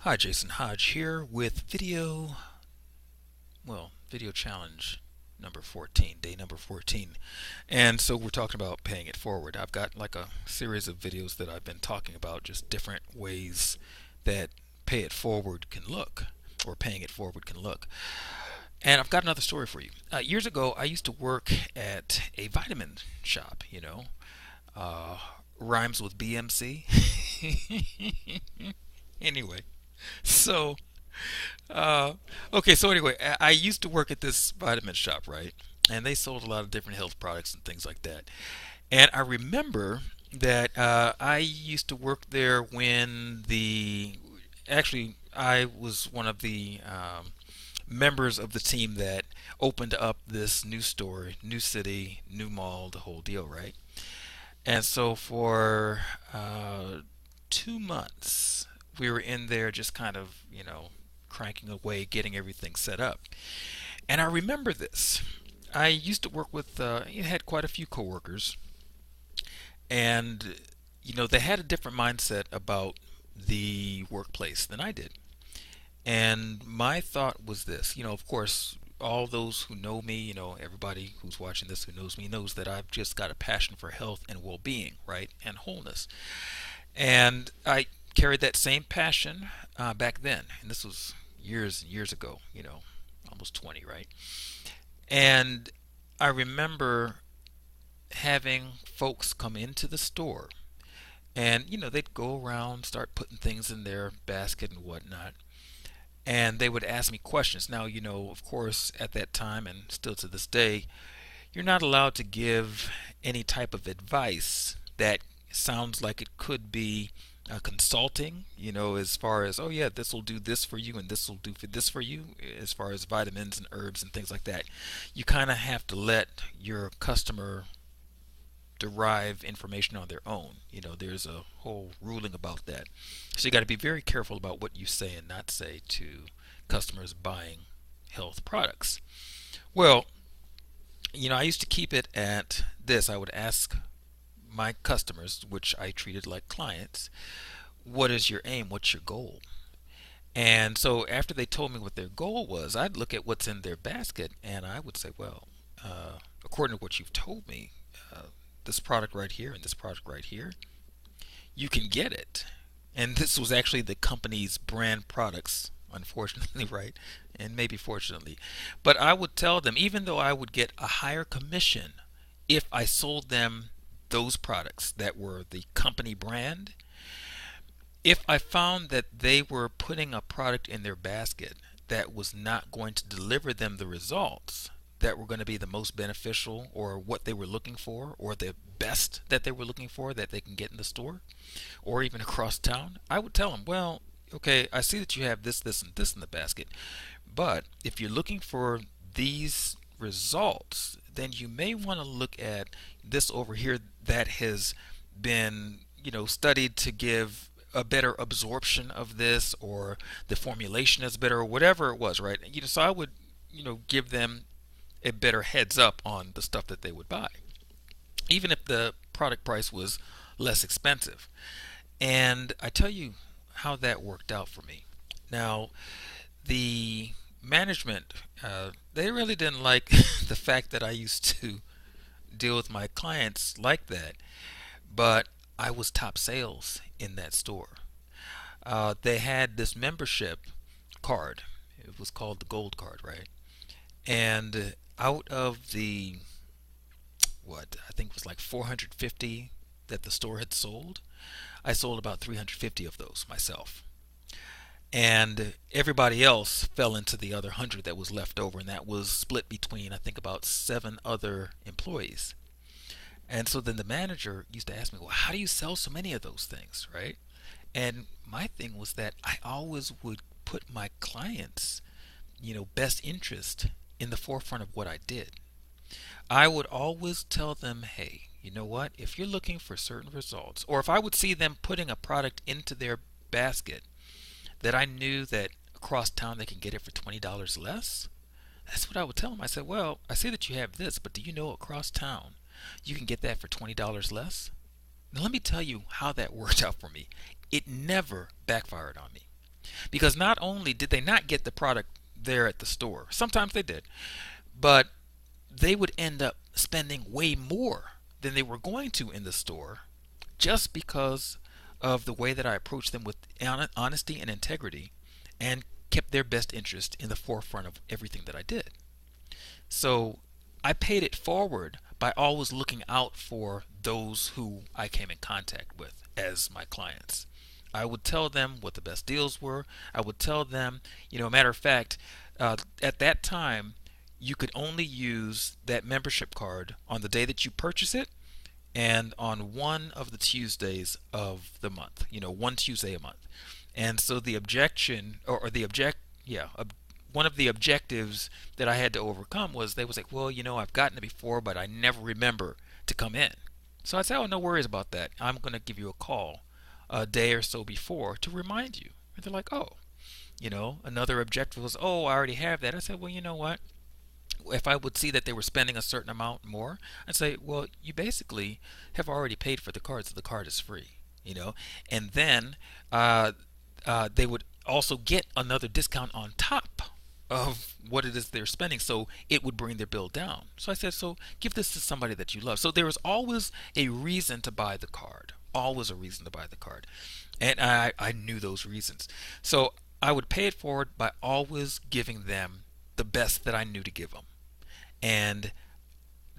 Hi, Jason Hodge here with video challenge number 14, day number 14. And so we're talking about paying it forward. I've got like a series of videos that I've been talking about, just different ways that pay it forward can look, or paying it forward can look. And I've got another story for you. Years ago, I used to work at a vitamin shop, uh, rhymes with BMC. Anyway, so Uh, okay, so anyway, I used to work at this vitamin shop, right? And they sold a lot of different health products and things like that. And I remember that I used to work there when I was one of the members of the team that opened up this new store, new city, new mall, the whole deal, right? And so for 2 months, we were in there just kind of, cranking away, getting everything set up. And I remember this. I used to work with, had quite a few coworkers, and, they had a different mindset about the workplace than I did. And my thought was this, of course, all those who know me, everybody who's watching this who knows me knows that I've just got a passion for health and well-being, right, and wholeness. And I carried that same passion back then, and this was years and years ago, almost 20, right? And I remember having folks come into the store, and they'd go around, start putting things in their basket and whatnot, and they would ask me questions. Now, of course, at that time and still to this day, you're not allowed to give any type of advice that sounds like it could be consulting, as far as, oh yeah, this will do this for you and this will do for this for you, as far as vitamins and herbs and things like that. You kind of have to let your customer derive information on their own. There's a whole ruling about that. So you got to be very careful about what you say and not say to customers buying health products. Well, I used to keep it at this. I would ask my customers, which I treated like clients, what is your aim? What's your goal? And so after they told me what their goal was, I'd look at what's in their basket and I would say, well, according to what you've told me, this product right here and this product right here, you can get it. And this was actually the company's brand products, unfortunately, right? And maybe fortunately. But I would tell them, even though I would get a higher commission if I sold them those products that were the company brand, if I found that they were putting a product in their basket that was not going to deliver them the results that were going to be the most beneficial, or what they were looking for, or the best that they were looking for that they can get in the store or even across town, I would tell them, well, okay, I see that you have this, this, and this in the basket, but if you're looking for these results, then you may want to look at this over here that has been, studied to give a better absorption of this, or the formulation is better, or whatever it was, right? So I would, give them a better heads up on the stuff that they would buy, even if the product price was less expensive. And I tell you how that worked out for me. Now, the management, they really didn't like the fact that I used to deal with my clients like that, but I was top sales in that store. They had this membership card. It was called the gold card, right? And out of the, what, I think it was like 450 that the store had sold, I sold about 350 of those myself. And everybody else fell into the other 100 that was left over, and that was split between, I think, about 7 other employees. And so then the manager used to ask me, well, how do you sell so many of those things, right? And my thing was that I always would put my clients, best interest in the forefront of what I did. I would always tell them, hey, you know what? If you're looking for certain results, or if I would see them putting a product into their basket that I knew that across town they can get it for $20 less, that's what I would tell them. I said, well, I see that you have this, but do you know across town you can get that for $20 less? Now let me tell you how that worked out for me. It never backfired on me. Because not only did they not get the product there at the store, sometimes they did, but they would end up spending way more than they were going to in the store just because of the way that I approached them with honesty and integrity and kept their best interest in the forefront of everything that I did. So I paid it forward by always looking out for those who I came in contact with as my clients. I would tell them what the best deals were. I would tell them, matter of fact, at that time, you could only use that membership card on the day that you purchase it and on one of the Tuesdays of the month, one Tuesday a month. And so the objection, or the object, yeah, one of the objectives that I had to overcome was they was like, well, I've gotten it before, but I never remember to come in. So I said, oh, no worries about that. I'm going to give you a call a day or so before to remind you. And they're like, oh, another objective was, oh, I already have that. I said, well, you know what? If I would see that they were spending a certain amount more, I'd say, well, you basically have already paid for the card, so the card is free. And then they would also get another discount on top of what it is they're spending, so it would bring their bill down. So I said, so give this to somebody that you love. So there was always a reason to buy the card, always a reason to buy the card, and I knew those reasons. So I would pay it forward by always giving them the best that I knew to give them. And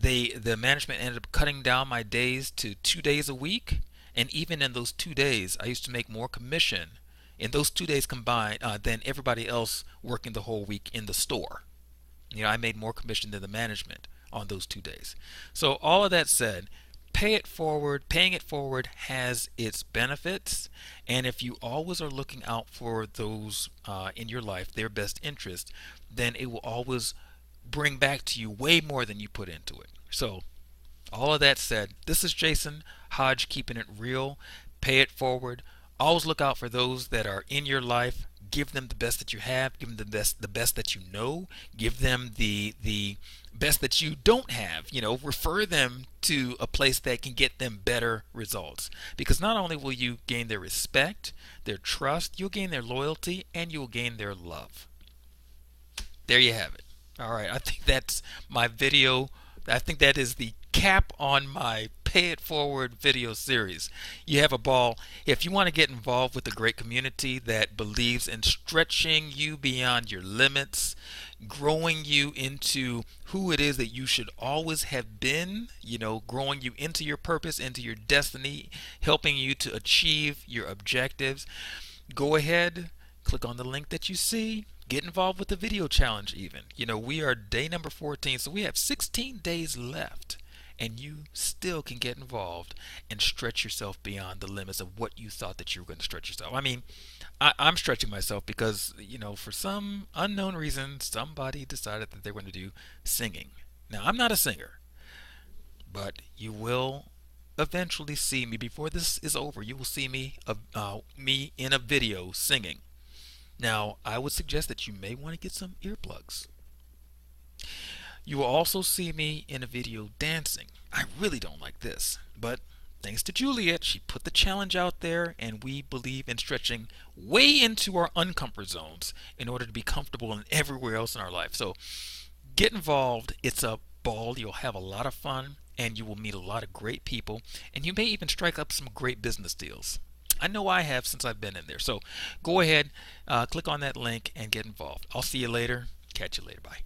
the management ended up cutting down my days to 2 days a week, and even in those 2 days I used to make more commission in those 2 days combined than everybody else working the whole week in the store. I made more commission than the management on those 2 days. So all of that said, paying it forward has its benefits, and if you always are looking out for those in your life, their best interest, then it will always bring back to you way more than you put into it. So all of that said, this is Jason Hodge, keeping it real. Pay it forward. Always look out for those that are in your life. Give them the best that you have. Give them the best that you know. Give them the best that you don't have. Refer them to a place that can get them better results. Because not only will you gain their respect, their trust, you'll gain their loyalty, and you'll gain their love. There you have it. All right, I think that's my video. I think that is the cap on my Pay It Forward video series. You have a ball. If you want to get involved with a great community that believes in stretching you beyond your limits, growing you into who it is that you should always have been, growing you into your purpose, into your destiny, helping you to achieve your objectives, go ahead, click on the link that you see. Get involved with the video challenge even. We are day number 14, so we have 16 days left. And you still can get involved and stretch yourself beyond the limits of what you thought that you were going to stretch yourself. I mean, I'm stretching myself because, for some unknown reason, somebody decided that they're going to do singing. Now, I'm not a singer, but you will eventually see me, before this is over, you will see me in a video singing. Now, I would suggest that you may want to get some earplugs. You will also see me in a video dancing. I really don't like this, but thanks to Juliet, she put the challenge out there, and we believe in stretching way into our uncomfort zones in order to be comfortable in everywhere else in our life. So get involved. It's a ball. You'll have a lot of fun, and you will meet a lot of great people, and you may even strike up some great business deals. I know I have since I've been in there. So go ahead, click on that link and get involved. I'll see you later. Catch you later. Bye.